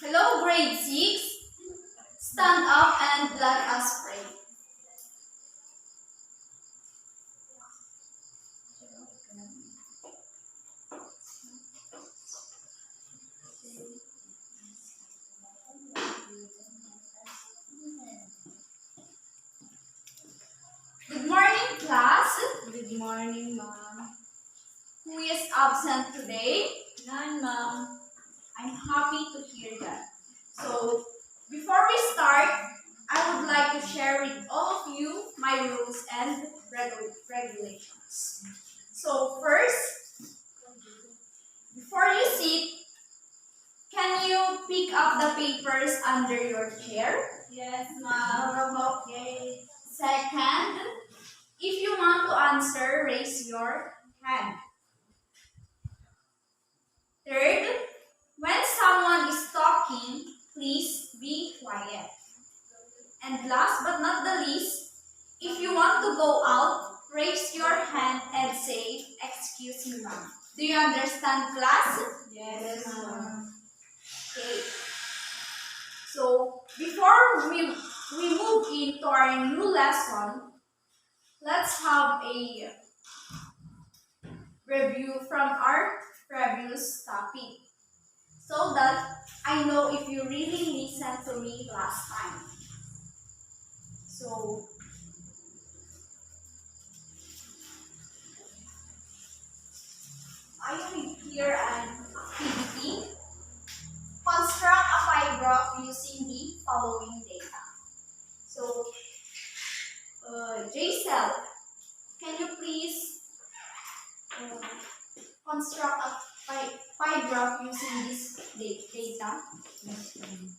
Hello, grade 6. Stand up and let us pray. Good morning, class. Good morning, ma'am. Who is absent today? None, ma'am. I'm happy to hear that. So, before we start, I would like to share with all of you my rules and regulations. So, first, before you sit, can you pick up the papers under your chair? Yes, ma'am. Okay. Second, if you want to answer, raise your hand. Third, when someone is talking, please be quiet. And last but not the least, if you want to go out, raise your hand and say, "Excuse me, ma'am." Do you understand, class? Yes, ma'am. Okay. So, before we move into our new lesson, let's have a review from our previous topic so that I know if you really listened to me last time. So, I have here an activity. Construct a pie graph using the following data. So, Jaisel, can you please construct a pie graph using this data? Yes, ma'am.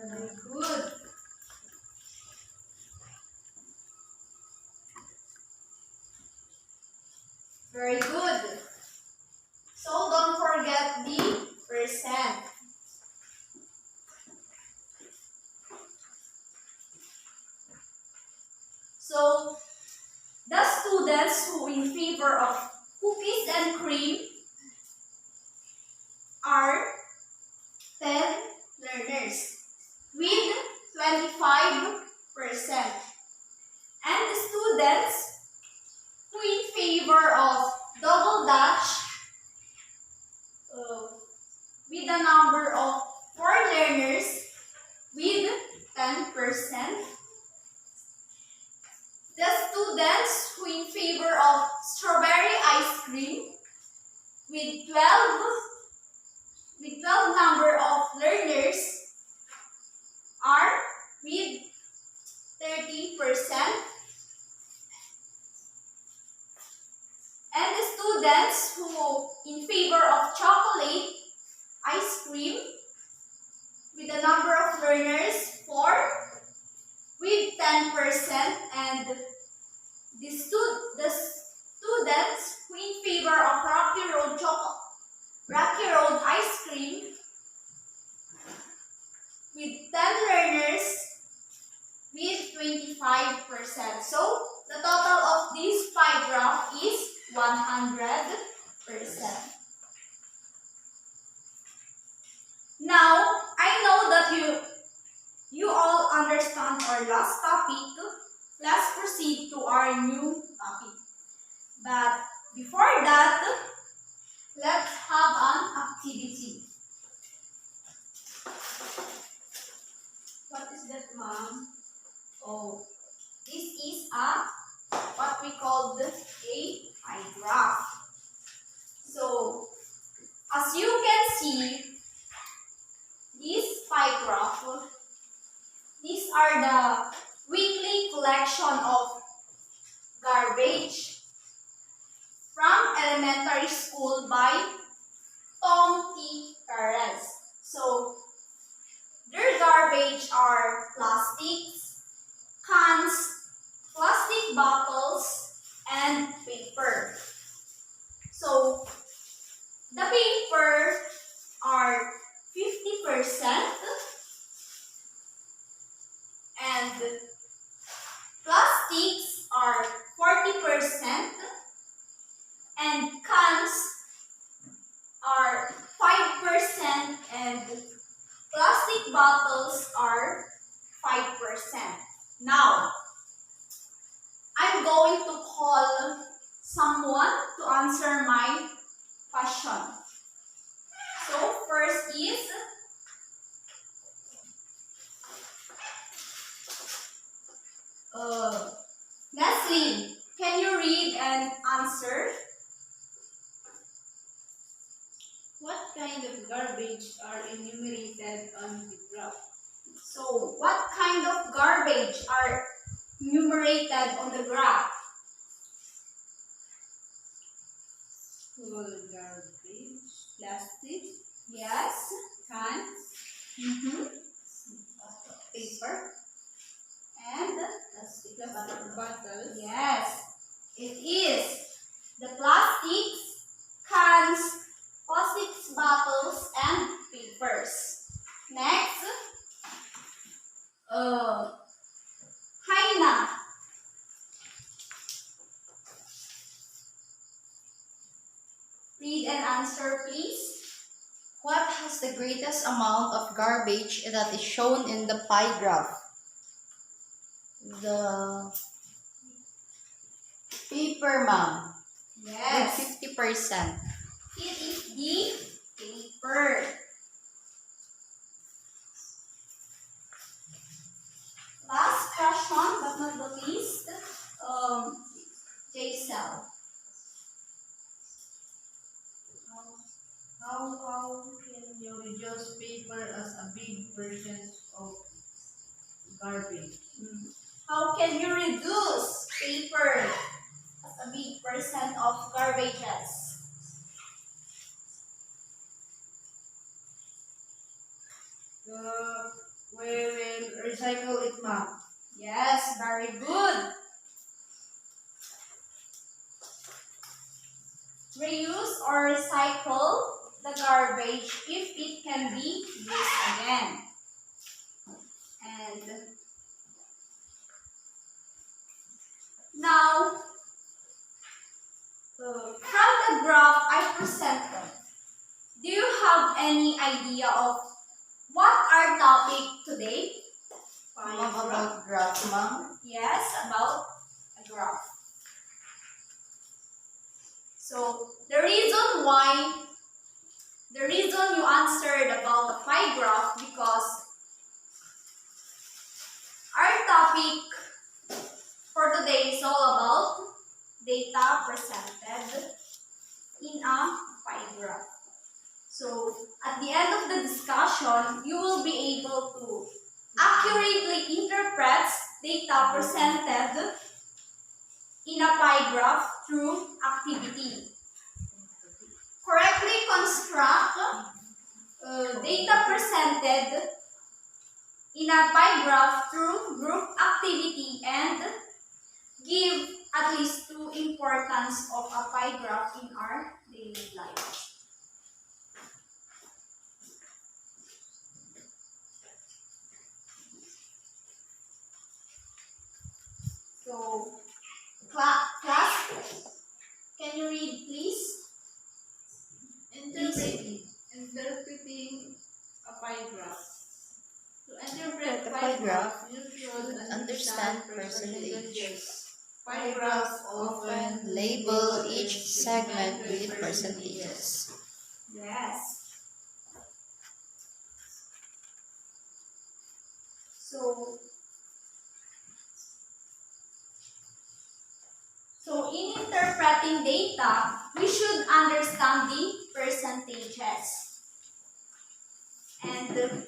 Very good. Very good. So don't forget the percent. So the students who in favor of cookies and cream are 10 learners with 25%. And the students who in favor of double dutch with a number of 4 learners with 10%. The students who in favor of strawberry ice cream with 12 number of learners are with 30%. And the students who in favor of chocolate ice cream with a number of learners 4 with 10%, and the students who in favor of Rocky Road ice cream with 10 learners with 25%. So the total of this pie graph is 100%. Now, I know that you all understand our last topic. Let's proceed to our new topic. But before that, let's have an activity. What is that, ma'am? Oh, this is what we call a pie graph. So, As you can see, this pie graph, these are the weekly collection of garbage from elementary school by Tom T. Perez. So, their garbage are plastics, cans, plastic bottles, and paper. So, the paper are 50% and plastics are 40% and cans are 5% and plastic bottles are 5%. Now, I'm going to call someone to answer my question. So, first is Nestle. Can you read and answer? What kind of garbage are enumerated on the graph? So, what kind of garbage are enumerated on the graph? School garbage, plastic, Yes. cans, Paper. And plastic bottles, yes, it is the plastics, cans, plastics bottles, and papers. Next, Haina. Read and answer, please. What has the greatest amount of garbage that is shown in the pie graph? The paper, ma'am, with Yes, 50%. it is the paper. Last question, but not the least, Jaisel. How can you reduce paper as a big percent of garbage? How can you reduce paper as a big percent of garbages? We will recycle it, ma'am. Yes, very good. Reuse or recycle the garbage if it can be used again. And now, from the graph I presented, do you have any idea of what our topic today? Ma'am, about graph, ma'am. Yes, about a graph. So, the reason you answered about the pie graph because our topic for today is all about data presented in a pie graph. So, at the end of the discussion, you will be able to accurately interpret data presented in a pie graph through activity. Correctly construct data presented in a pie graph through group activity and give at least 2 importance of a pie graph in our daily life. So, class, can you read please? Interpreting a pie graph. To interpret The pie pie graph, graph, you should understand understand percentage. percentages. Pie graphs often Label each segment with percentages. Yes. So in interpreting data, we should understand the percentages. And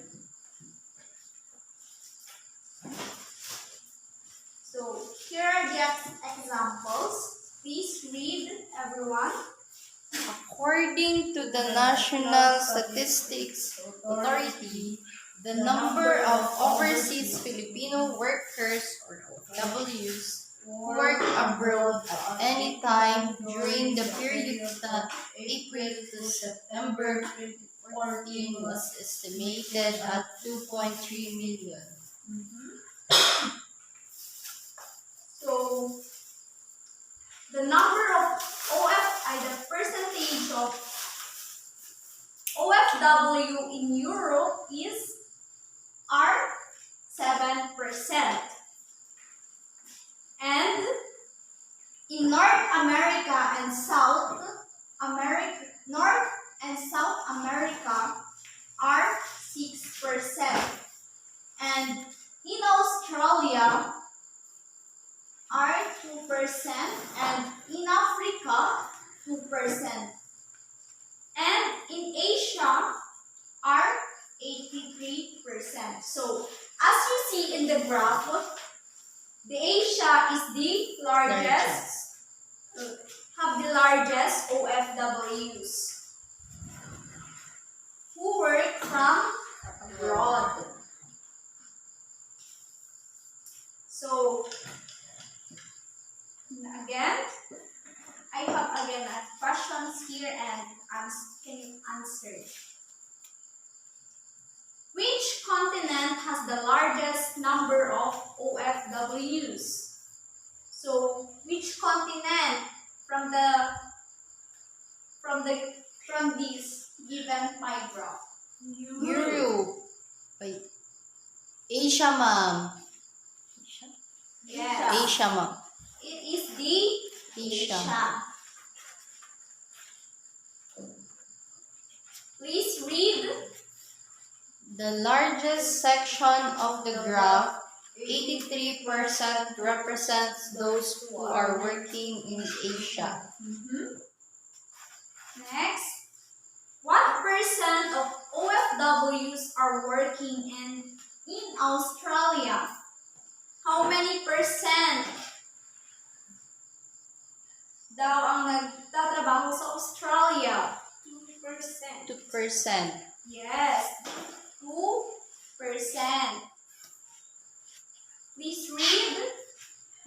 so here are the examples. Please read, everyone. According to the National Statistics Authority, the number of overseas Filipino workers or OFWs who work abroad at any time during the period that April to September 2014 was estimated at 2.3 million. So the number of the percentage of OFW in Europe are 7%. And in North and South America are 6%. And in Australia are 2%, and in Africa 2%. And in Asia are 83%. So as you see in the graph, the Asia is the largest, have the largest OFWs who work from abroad. So again, I have again questions here, and can you answer? Which continent has the largest number of OFWs? So which continent from this given pie graph? Europe. Wait. Asia, ma'am. Yes. Asia, ma'am. It is the Asia. Please read. The largest section of the graph, 83%, represents those who are working in Asia. Next, what percent of OFWs are working in Australia? How many percent daw ang nagtatrabaho sa Australia? 2%. 2%. Yes, 2%. Please read.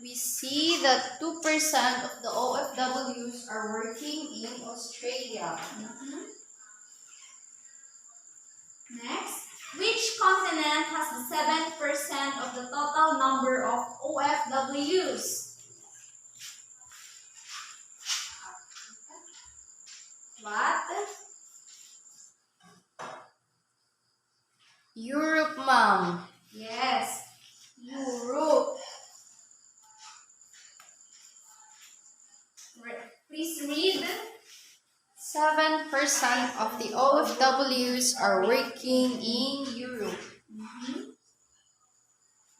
We see that 2% of the OFWs are working in Australia. Next, which continent has the 7% of the total number of OFWs? What? Europe, ma'am. Yes, Europe. Please read. 7% of the OFWs are working in Europe.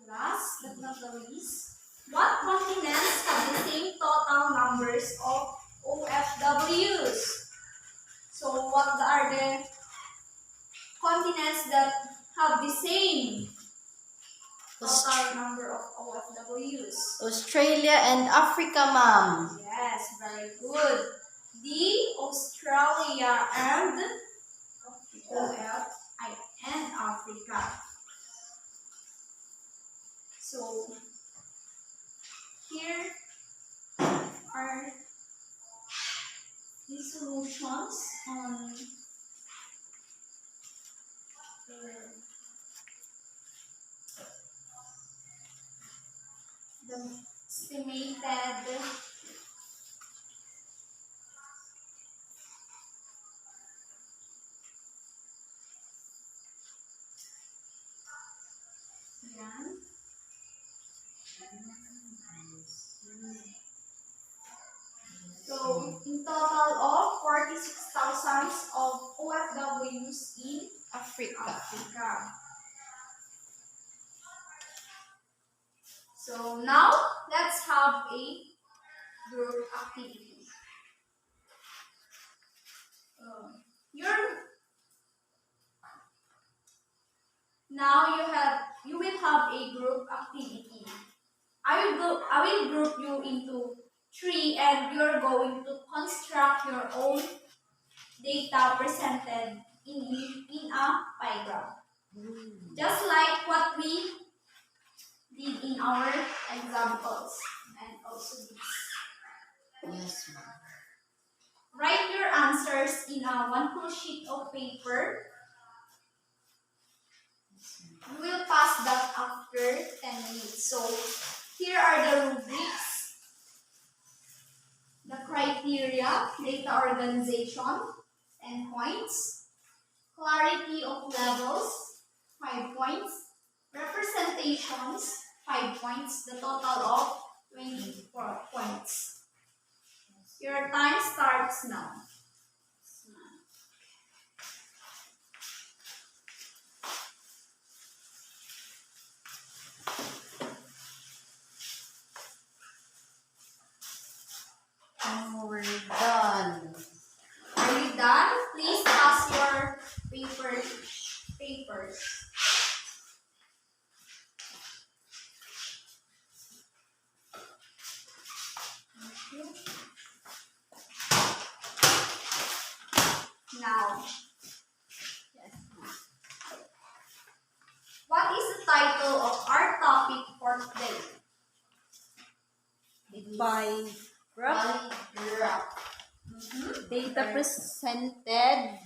Last but not the least, what continents have the same total numbers of OFWs? So what are the continents that have the same total number of OFWs? Australia and Africa, ma'am. Yes, very good. The Australia and Africa. So here are the solutions on the estimated yan. So in total of 46,000 of OFWs in Africa. So now let's have a group activity. Now you will have a group activity. I will group you into three, and you are going to construct your own data presented in a pie graph. Just like what we did in our examples and also this. Yes, ma'am. Write your answers in a one full sheet of paper. You will pass that after 10 minutes. So here are the rubrics, the criteria, data organization, 10 points, clarity of levels, 5 points, representations, 5 points, the total of 24 points. Your time starts now. And we're done. Are you done? Please pass your papers. Thank you. Now, yes. What is the title of our topic for today? By graph, Graph. data presented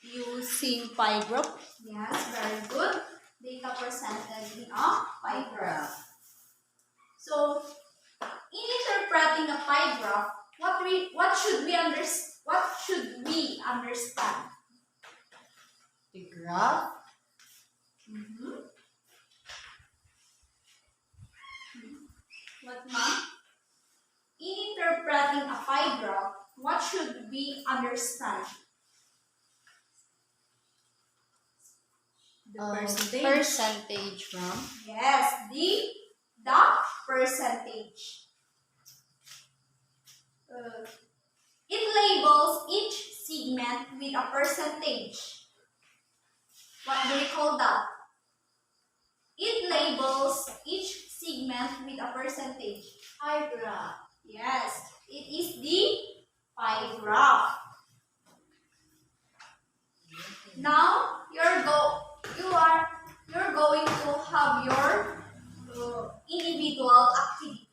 using pie graph. Yes, very good. Data presented in a pie graph. So, in interpreting a pie graph, what should we understand? The graph. What, ma'am? In interpreting a pie graph, what should we understand? The Percentage, ma'am. Yes, the percentage. It labels each segment with a percentage. What do we call that? It labels each segment with a percentage. Pie graph. Yes, it is the pie graph. Now you're going to have your individual activity.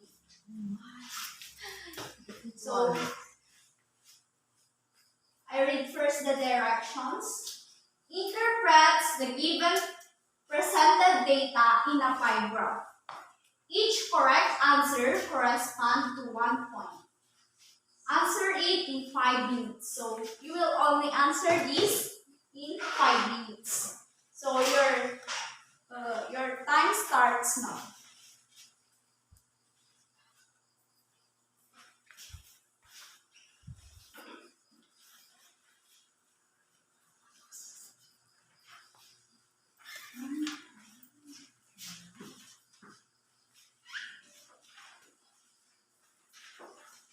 So I read first the directions. Interprets the given presented data in a pie graph. Each correct answer corresponds to 1 point. Answer it in 5 minutes. So you will only answer this in 5 minutes. So your time starts now.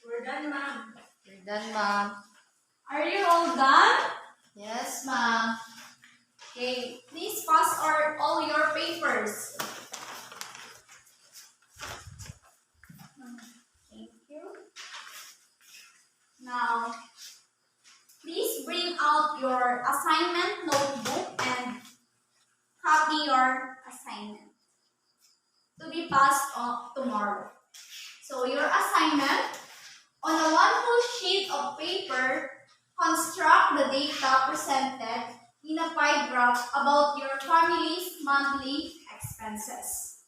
We're done, ma'am. We're done, ma'am. Are you all done? Yes, ma'am. Okay, please pass all your papers. Thank you. Now, please bring out your assignment notebook and copy your assignment to be passed on tomorrow. So your assignment, on a one full sheet of paper, construct the data presented in a pie graph about your family's monthly expenses.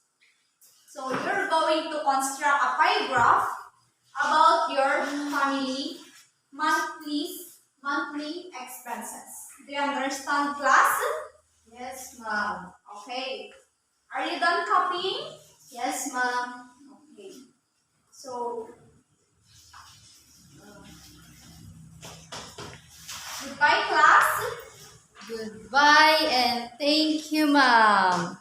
So you're going to construct a pie graph about your family monthly expenses. Do you understand, class? Yes, ma'am. Okay. Are you done copying? Yes, ma'am. Okay. So, goodbye, class. Goodbye and thank you, ma'am.